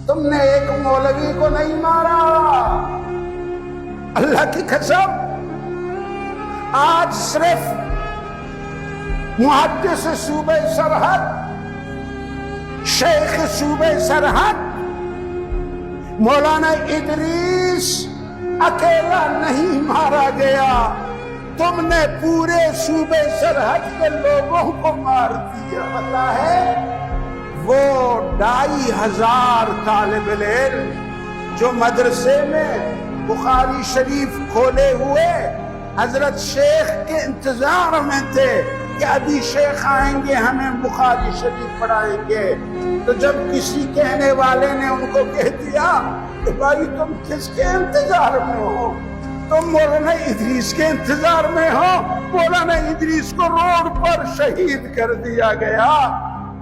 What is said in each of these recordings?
تم نے ایک مولوی کو نہیں مارا، اللہ کی قسم۔ آج صرف محدث صوبہ سرحد، شیخ صوبہ سرحد مولانا ادریس اکیلا نہیں مارا گیا، تم نے پورے صوبے سرحد کے لوگوں کو مار دیا۔ پتا ہے وہ 2500 طالب علم جو مدرسے میں بخاری شریف کھولے ہوئے حضرت شیخ کے انتظار میں تھے کہ ابھی شیخ آئیں گے ہمیں بخاری شریف پڑھائیں گے، تو جب کسی کہنے والے نے ان کو کہہ دیا کہ بھائی تم کس کے انتظار میں ہو، تم مولانا ادریس کے انتظار میں ہو، مولانا ادریس کو روڈ پر شہید کر دیا گیا،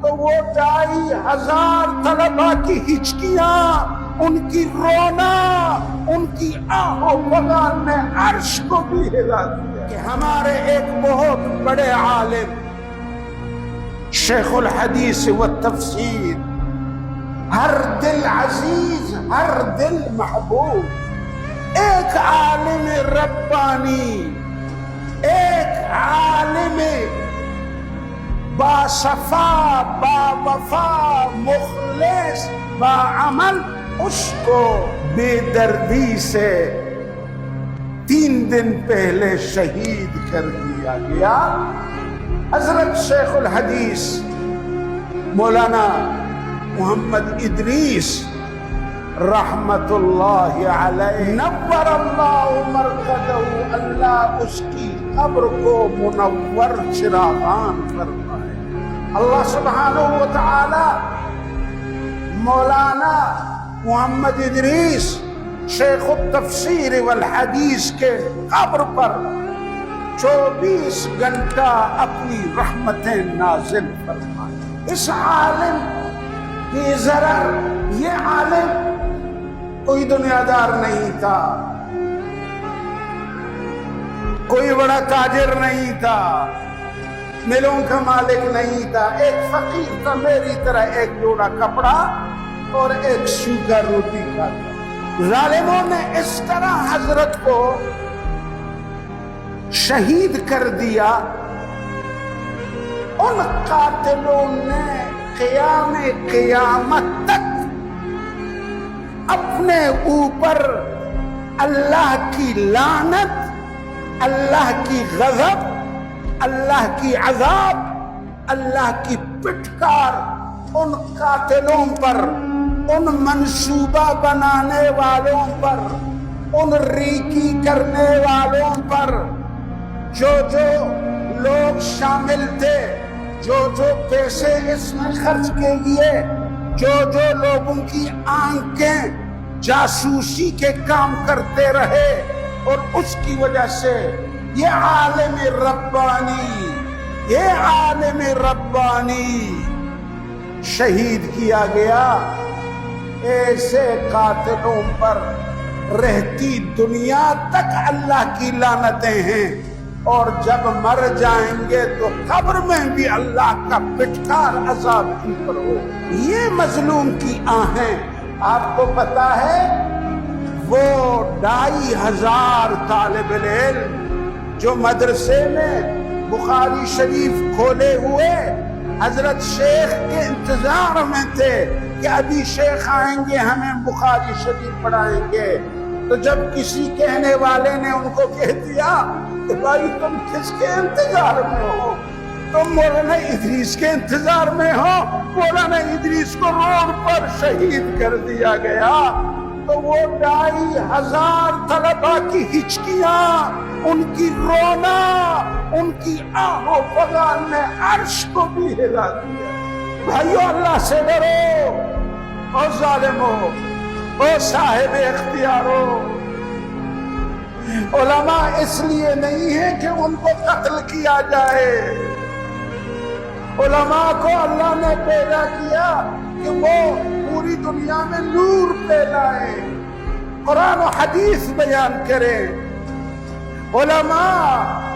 تو وہ 2500 طلباء کی ہچکیاں، ان کی رونا، ان کی آہ و فغان نے عرش کو بھی ہلا دیا کہ ہمارے ایک بہت بڑے عالم شیخ الحدیث والتفسیر، ہر دل عزیز، ہر دل محبوب، ایک عالم ربانی، ایک عالم باصفا، باوفا، مخلص، باعمل، اس کو بے دردی سے 3 دن پہلے شہید کر دیا گیا۔ حضرت شیخ الحدیث مولانا محمد ادریس رحمت اللہ علیہ، نور اللہ مرقدہ، اللہ اس کی قبر کو منور چراغان فرمائے۔ اللہ سبحانہ و تعالی مولانا محمد ادریس شیخ التفسیر والحدیث کے قبر پر 24 گھنٹہ اپنی رحمتیں نازل فرمائے۔ اس عالم کی ضرر، یہ عالم کوئی دنیادار نہیں تھا، کوئی بڑا تاجر نہیں تھا، ملوں کا مالک نہیں تھا، ایک فقیر تھا میری طرح، ایک جوڑا کپڑا اور ایک سوکھا روٹی کھاتا۔ ظالموں نے اس طرح حضرت کو شہید کر دیا، ان قاتلوں نے قیام قیامت تک اپنے اوپر اللہ کی لعنت، اللہ کی غضب، اللہ کی عذاب، اللہ کی پٹکار ان قاتلوں پر، ان منصوبہ بنانے والوں پر، ان ریکی کرنے والوں پر، جو لوگ شامل تھے، جو پیسے اس میں خرچ کیے، جو لوگوں کی آنکھیں جاسوسی کے کام کرتے رہے، اور اس کی وجہ سے یہ عالم ربانی شہید کیا گیا۔ ایسے قاتلوں پر رہتی دنیا تک اللہ کی لعنتیں ہیں، اور جب مر جائیں گے تو قبر میں بھی اللہ کا پٹکار عذاب ان پر ہو۔ یہ مظلوم کی آہیں، آپ کو پتا ہے وہ 2500 طالب علم جو مدرسے میں بخاری شریف کھولے ہوئے حضرت شیخ کے انتظار میں تھے کہ ابھی شیخ آئیں گے ہمیں بخاری شریف پڑھائیں گے، تو جب کسی کہنے والے نے ان کو کہہ دیا کہ بھائی تم کس کے انتظار میں ہو، تم مولانا ادریس کے انتظار میں ہو، مولانا ادریس کو روڈ پر شہید کر دیا گیا، تو وہ 2500 طلباء کی ہچکیاں، ان کی رونا، ان کی آہ و فغان نے عرش کو بھی ہلا دیا۔ بھائیو اللہ سے ڈرو، او ظالمو، او صاحب اختیارو۔ علماء اس لیے نہیں ہے کہ ان کو قتل کیا جائے، علماء کو اللہ نے پیدا کیا کہ وہ پوری دنیا میں نور پھیلائیں، قرآن و حدیث بیان کریں۔ علماء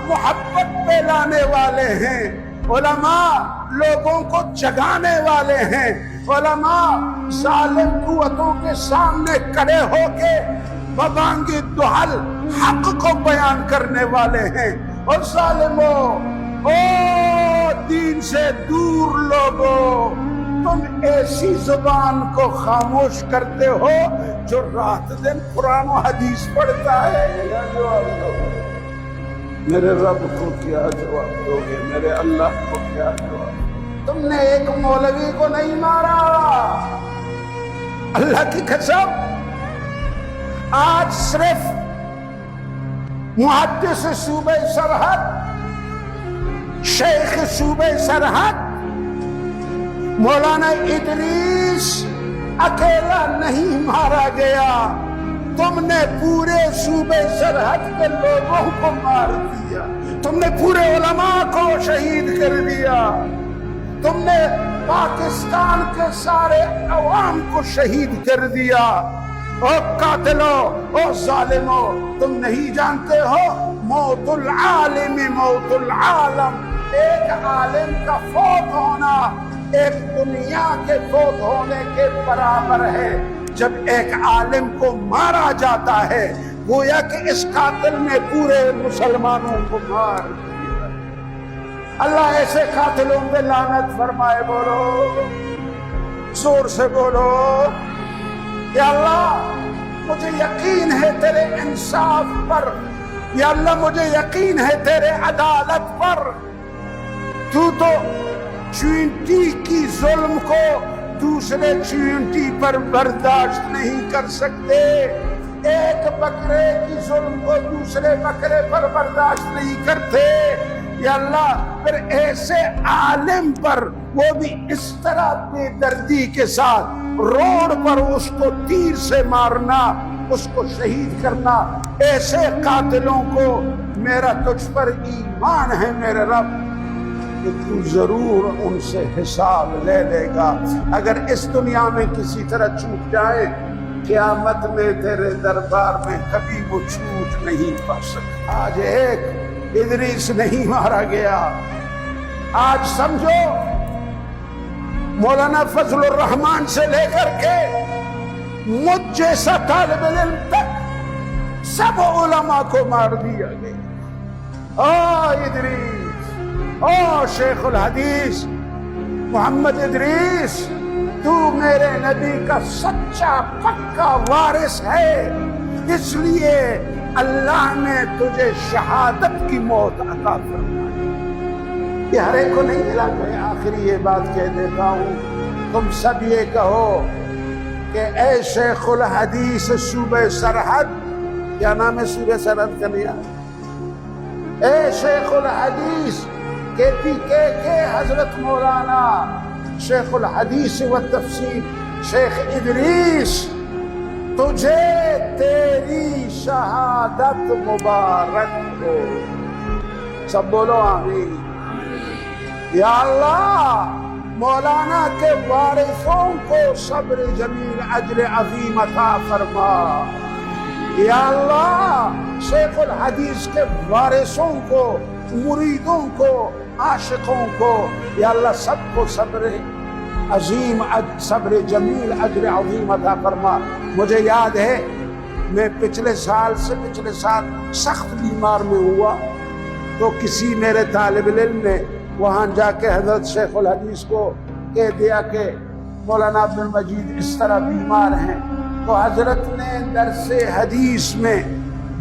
محبت پھیلانے والے ہیں، علماء لوگوں کو جگانے والے ہیں، علماء ظالم قوتوں کے سامنے کھڑے ہو کے ببانگ دہل حق کو بیان کرنے والے ہیں۔ اور ظالموں، او دین سے دور لوگوں، تم ایسی زبان کو خاموش کرتے ہو جو رات دن قرآن و حدیث پڑھتا ہے۔ کیا جواب دو گے؟ میرے رب کو کیا جواب دو گے؟ میرے اللہ کو کیا جواب؟ تم نے ایک مولوی کو نہیں مارا، اللہ کی قسم۔ آج صرف محدث صوبہ سرحد، شیخ صوبہ سرحد مولانا ادریس اکیلا نہیں مارا گیا، تم نے پورے صوبہ سرحد کے لوگوں کو مار دیا، تم نے پورے علماء کو شہید کر دیا، تم نے پاکستان کے سارے عوام کو شہید کر دیا۔ او قاتلوں، او ظالموں، تم نہیں جانتے ہو موت العالم موت العالم، ایک عالم کا فوت ہونا ایک دنیا کے فوت ہونے کے برابر ہے۔ جب ایک عالم کو مارا جاتا ہے گویا کہ اس قاتل نے پورے مسلمانوں کو مار دیا۔ اللہ ایسے قاتلوں پہ لعنت فرمائے۔ بولو، زور سے بولو، یا اللہ مجھے یقین ہے تیرے انصاف پر، یا اللہ مجھے یقین ہے تیرے عدالت پر۔ تو چونٹی کی ظلم کو دوسرے چونٹی پر برداشت نہیں کر سکتے، ایک بکرے کی ظلم کو دوسرے بکرے پر برداشت نہیں کرتے۔ یا اللہ پھر ایسے عالم پر وہ بھی اس طرح بے دردی کے ساتھ روڈ پر اس کو تیر سے مارنا، اس کو شہید کرنا، ایسے قاتلوں کو میرا تجھ پر ایمان ہے میرے رب کہ تو ضرور ان سے حساب لے لے گا۔ اگر اس دنیا میں کسی طرح چوک جائے قیامت میں تیرے دربار میں کبھی وہ چھوٹ نہیں پا سکتا۔ آج ایک ادریس نہیں مارا گیا، آج سمجھو مولانا فضل الرحمان سے لے کر کے مجھ جیسا طالب علم تک سب علماء کو مار دیا گیا۔ او ادریس، او شیخ الحدیث محمد ادریس، تو میرے نبی کا سچا پکا وارث ہے، اس لیے اللہ نے تجھے شہادت کی موت عطا فرمائی۔ یہ ہر ایک کو نہیں ملا۔ میں آخری یہ بات کہہ دیتا ہوں، تم سب یہ کہو کہ اے شیخ الحدیث صوبہ سرحد، کیا نام ہے صوبہ سرحد کا نیا؟ اے شیخ الحدیث کے حضرت مولانا شیخ الحدیث و تفسیر شیخ ادریس، تجھے تیری شہادت مبارک ہو۔ سب بولو آمین۔ یا اللہ مولانا کے وارثوں کو صبر جمیل اجر عظیم عطا فرما۔ یا اللہ شیخ الحدیث کے وارثوں کو، مریدوں کو، عاشقوں کو، یا اللہ سب کو صبر عظیم، صبر جمیل اجر عظیم عطا فرما۔ مجھے یاد ہے میں پچھلے سال سخت بیمار میں ہوا تو کسی میرے طالب علم نے وہاں جا کے حضرت شیخ الحدیث کو کہہ دیا کہ مولانا عبد المجید اس طرح بیمار ہیں، تو حضرت نے درس حدیث میں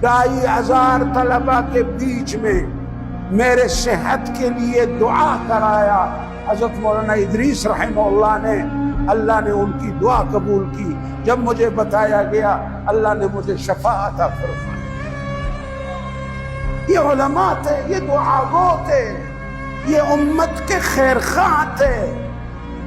2500 طلبہ کے بیچ میں میرے صحت کے لیے دعا کرایا۔ حضرت مولانا ادریس رحمہ اللہ نے ان کی دعا قبول کی۔ جب مجھے بتایا گیا اللہ نے مجھے شفا عطا فرمائی۔ یہ علماء تھے، یہ دعاگو تھے، یہ امت کے خیر خواہ تھے،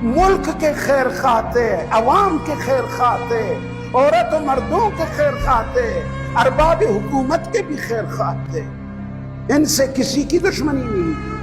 ملک کے خیر خواہ تھے، عوام کے خیر خواہ تھے، عورت و مردوں کے خیر خواہ تھے، ارباب حکومت کے بھی خیر خواہ تھے۔ ان سے کسی کی دشمنی نہیں۔